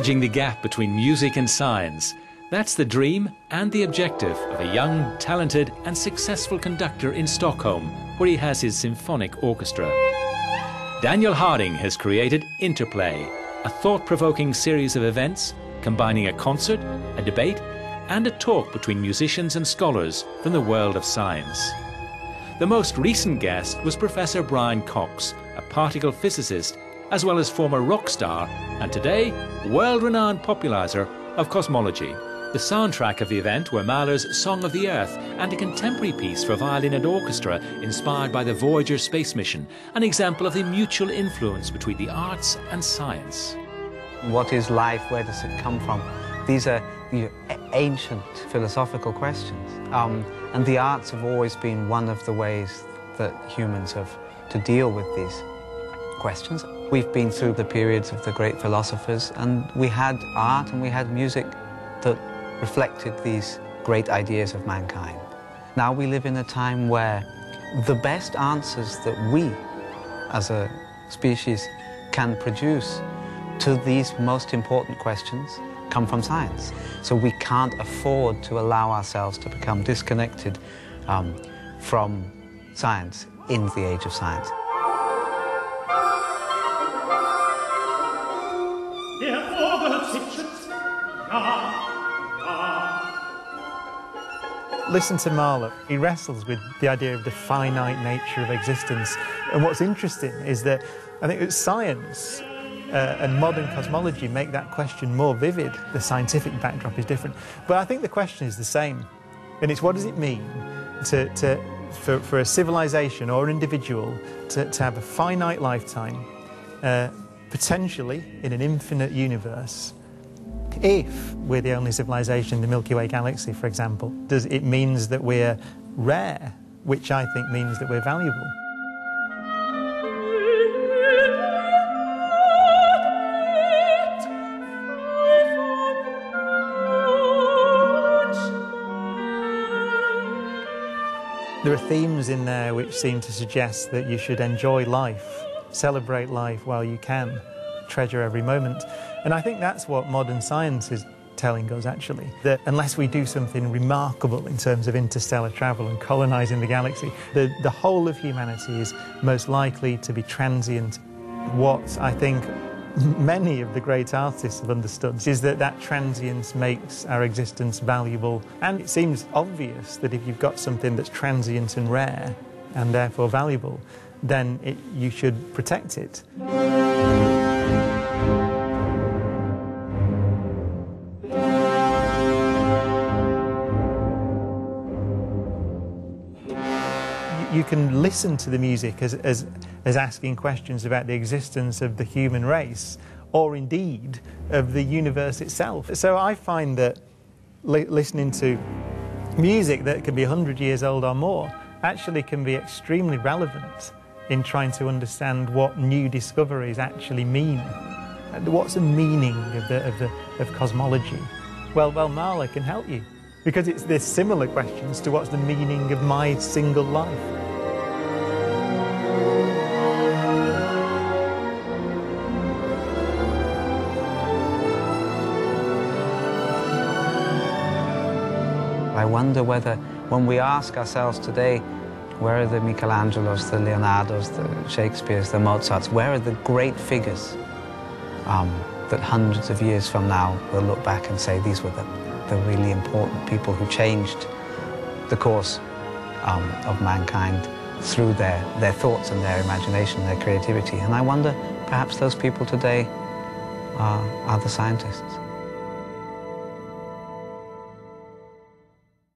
bridging the gap between music and science. That's the dream and the objective of a young, talented and successful conductor in Stockholm, where he has his symphonic orchestra. Daniel Harding has created Interplay, a thought-provoking series of events combining a concert, a debate and a talk between musicians and scholars from the world of science. The most recent guest was Professor Brian Cox, a particle physicist as well as former rock star and today world-renowned popularizer of cosmology. The soundtrack of the event were Mahler's Song of the Earth and a contemporary piece for violin and orchestra inspired by the Voyager space mission, an example of the mutual influence between the arts and science. What is life? Where does it come from? These are ancient philosophical questions. And the arts have always been one of the ways that humans have to deal with these questions. We've been through the periods of the great philosophers, and we had art and we had music that reflected these great ideas of mankind. Now we live in a time where the best answers that we, as a species, can produce to these most important questions come from science. So we can't afford to allow ourselves to become disconnected from science in the age of science. Listen to Mahler. He wrestles with the idea of the finite nature of existence. And what's interesting is that I think that science and modern cosmology make that question more vivid. The scientific backdrop is different. But I think the question is the same. And it's what does it mean for a civilization or an individual to have a finite lifetime, potentially in an infinite universe, if we're the only civilization in the Milky Way galaxy, for example. It means that we're rare, which I think means that we're valuable. There are themes in there which seem to suggest that you should enjoy life, celebrate life while you can, treasure every moment. And I think that's what modern science is telling us, actually, that unless we do something remarkable in terms of interstellar travel and colonising the galaxy, the whole of humanity is most likely to be transient. What I think many of the great artists have understood is that transience makes our existence valuable. And it seems obvious that if you've got something that's transient and rare, and therefore valuable, then you should protect it. You can listen to the music as asking questions about the existence of the human race, or indeed of the universe itself. So I find that listening to music that can be 100 years old or more actually can be extremely relevant in trying to understand what new discoveries actually mean. What's the meaning of cosmology? Well, Mahler can help you, because there's similar questions to what's the meaning of my single life. I wonder whether, when we ask ourselves today, where are the Michelangelos, the Leonardos, the Shakespeares, the Mozarts, where are the great figures that hundreds of years from now we'll look back and say these were the really important people who changed the course of mankind through their thoughts and their imagination, their creativity. And I wonder, perhaps those people today are the scientists.